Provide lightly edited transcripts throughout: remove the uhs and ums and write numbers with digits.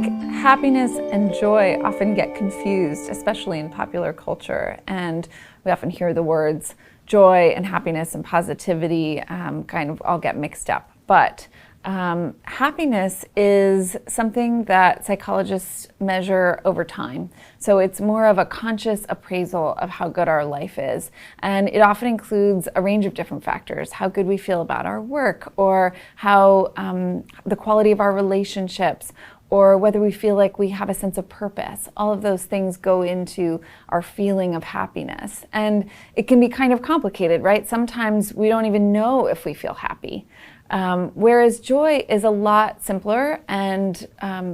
think happiness and joy often get confused, especially in popular culture, and we often hear the words joy and happiness and positivity kind of all get mixed up. But happiness is something that psychologists measure over time. So it's more of a conscious appraisal of how good our life is. And it often includes a range of different factors: how good we feel about our work, or how the quality of our relationships, or whether we feel like we have a sense of purpose. All of those things go into our feeling of happiness. And it can be kind of complicated, right? Sometimes we don't even know if we feel happy. Whereas joy is a lot simpler and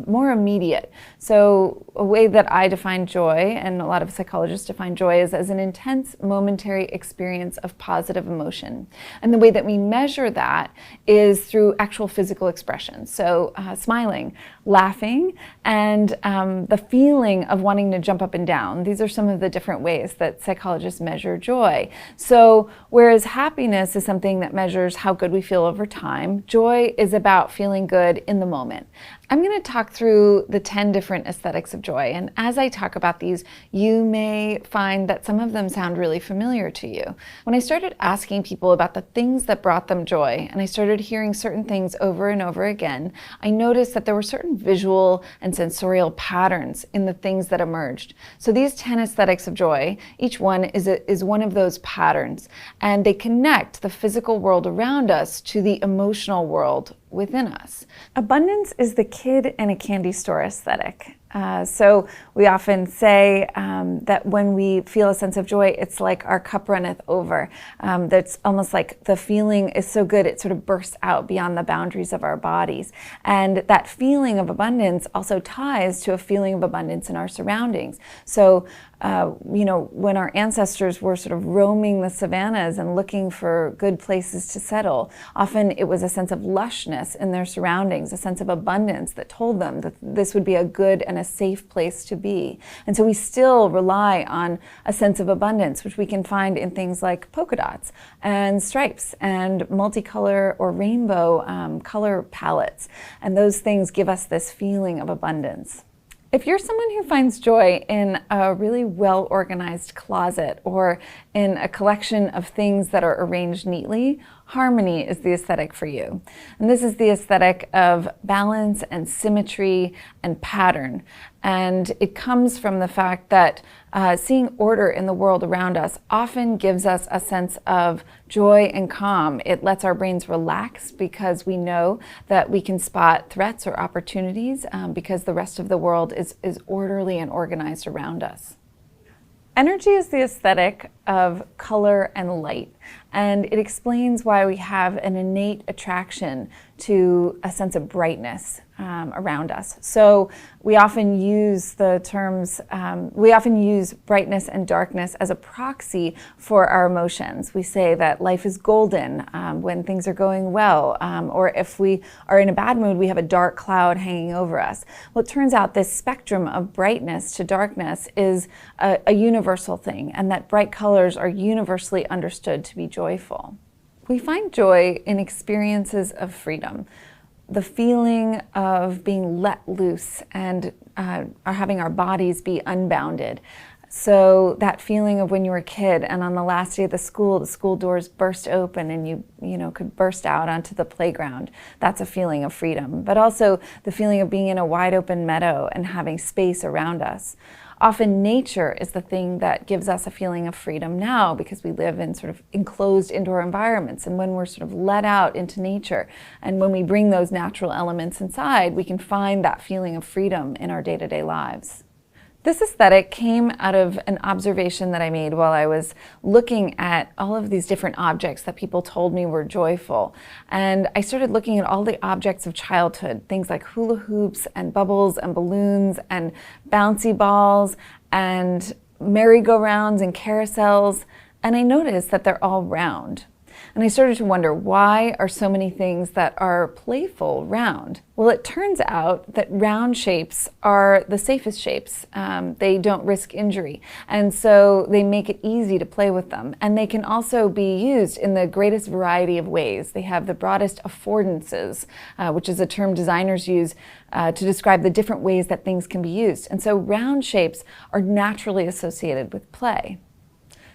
more immediate. So a way that I define joy, and a lot of psychologists define joy, is as an intense momentary experience of positive emotion. And the way that we measure that is through actual physical expression. So smiling, laughing, and the feeling of wanting to jump up and down. These are some of the different ways that psychologists measure joy. So whereas happiness is something that measures how good we feel over time, joy is about feeling good in the moment. I'm going to talk through the 10 different aesthetics of joy, and as I talk about these, you may find that some of them sound really familiar to you. When I started asking people about the things that brought them joy, and I started hearing certain things over and over again, I noticed that there were certain visual and sensorial patterns in the things that emerged. So these 10 aesthetics of joy, each one is one of those patterns, and they connect the physical world around us to the emotional world within us. Abundance is the kid in a candy store aesthetic. So we often say that when we feel a sense of joy, it's like our cup runneth over. That's almost like the feeling is so good, it sort of bursts out beyond the boundaries of our bodies. And that feeling of abundance also ties to a feeling of abundance in our surroundings. So when our ancestors were sort of roaming the savannas and looking for good places to settle, often it was a sense of lushness in their surroundings, a sense of abundance that told them that this would be a good and a safe place to be. And so we still rely on a sense of abundance, which we can find in things like polka dots and stripes and multicolor or rainbow color palettes. And those things give us this feeling of abundance. If you're someone who finds joy in a really well-organized closet or in a collection of things that are arranged neatly, harmony is the aesthetic for you. And this is the aesthetic of balance and symmetry and pattern. And it comes from the fact that seeing order in the world around us often gives us a sense of joy and calm. It lets our brains relax because we know that we can spot threats or opportunities because the rest of the world is orderly and organized around us. Energy is the aesthetic of color and light, and it explains why we have an innate attraction to a sense of brightness around us. So we often use the terms, we often use brightness and darkness as a proxy for our emotions. We say that life is golden when things are going well, or if we are in a bad mood, we have a dark cloud hanging over us. Well, it turns out this spectrum of brightness to darkness is a universal thing, and that bright colors are universally understood to be joyful. We find joy in experiences of freedom. The feeling of being let loose and having our bodies be unbounded. So that feeling of when you were a kid and on the last day of the school doors burst open and you could burst out onto the playground. That's a feeling of freedom. But also the feeling of being in a wide open meadow and having space around us. Often nature is the thing that gives us a feeling of freedom now because we live in sort of enclosed indoor environments. And when we're sort of let out into nature and when we bring those natural elements inside, we can find that feeling of freedom in our day-to-day lives. This aesthetic came out of an observation that I made while I was looking at all of these different objects that people told me were joyful. And I started looking at all the objects of childhood, things like hula hoops and bubbles and balloons and bouncy balls and merry-go-rounds and carousels. And I noticed that they're all round. And I started to wonder, why are so many things that are playful round? Well, it turns out that round shapes are the safest shapes. They don't risk injury, and so they make it easy to play with them. And they can also be used in the greatest variety of ways. They have the broadest affordances, which is a term designers use to describe the different ways that things can be used. And so round shapes are naturally associated with play.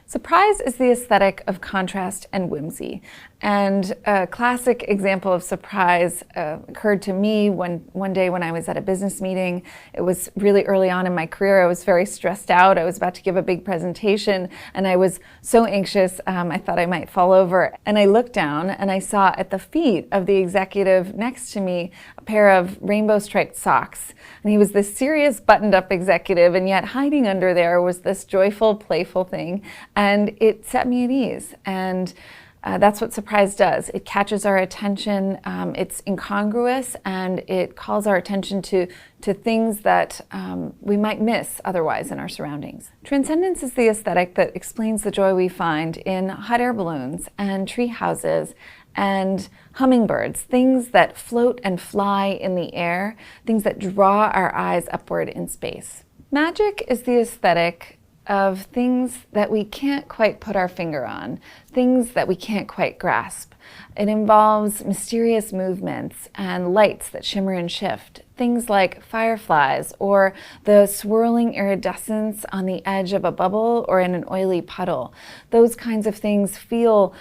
Surprise is the aesthetic of contrast and whimsy. And a classic example of surprise occurred to me one day when I was at a business meeting. It was really early on in my career. I was very stressed out. I was about to give a big presentation, and I was so anxious, I thought I might fall over. And I looked down, and I saw at the feet of the executive next to me a pair of rainbow striped socks. And he was this serious, buttoned-up executive, and yet hiding under there was this joyful, playful thing. And it set me at ease. And that's what surprise does. It catches our attention, it's incongruous, and it calls our attention to things that we might miss otherwise in our surroundings. Transcendence is the aesthetic that explains the joy we find in hot air balloons and tree houses and hummingbirds, things that float and fly in the air, things that draw our eyes upward in space. Magic is the aesthetic of things that we can't quite put our finger on, things that we can't quite grasp. It involves mysterious movements and lights that shimmer and shift, things like fireflies or the swirling iridescence on the edge of a bubble or in an oily puddle. Those kinds of things feel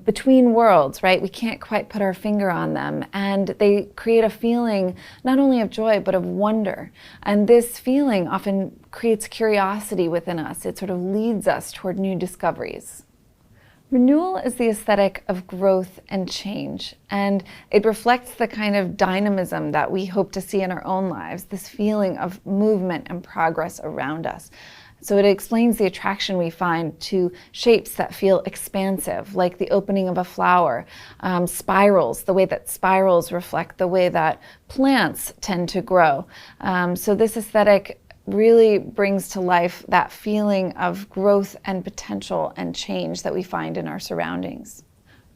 between worlds, right? We can't quite put our finger on them, and they create a feeling not only of joy but of wonder. And this feeling often creates curiosity within us. It sort of leads us toward new discoveries. Renewal is the aesthetic of growth and change, and it reflects the kind of dynamism that we hope to see in our own lives, this feeling of movement and progress around us. So it explains the attraction we find to shapes that feel expansive, like the opening of a flower, spirals, the way that spirals reflect the way that plants tend to grow. So this aesthetic really brings to life that feeling of growth and potential and change that we find in our surroundings.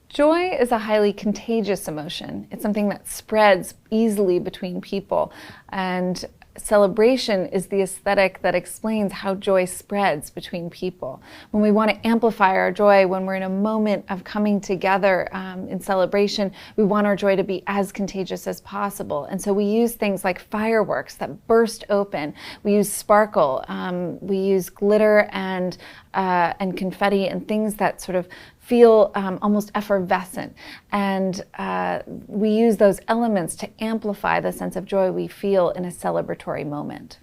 Joy is a highly contagious emotion. It's something that spreads easily between people, and celebration is the aesthetic that explains how joy spreads between people. When we want to amplify our joy, when we're in a moment of coming together in celebration, we want our joy to be as contagious as possible. And so we use things like fireworks that burst open. We use sparkle. We use glitter and confetti and things that sort of feel almost effervescent. And we use those elements to amplify the sense of joy we feel in a celebratory moment.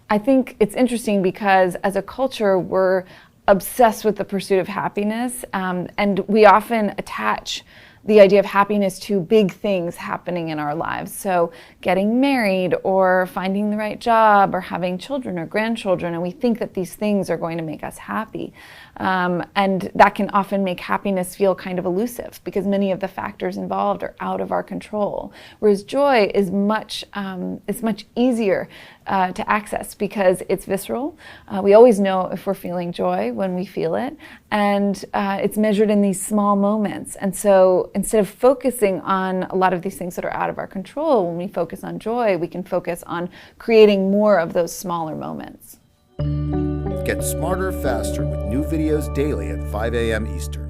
I think it's interesting because as a culture, we're obsessed with the pursuit of happiness, and we often attach the idea of happiness to big things happening in our lives. So getting married or finding the right job or having children or grandchildren, and we think that these things are going to make us happy. And that can often make happiness feel kind of elusive because many of the factors involved are out of our control. Whereas joy is much easier to access because it's visceral. We always know if we're feeling joy when we feel it, and it's measured in these small moments. And so instead of focusing on a lot of these things that are out of our control, when we focus on joy, we can focus on creating more of those smaller moments. Get smarter faster with new videos daily at 5 a.m. Eastern.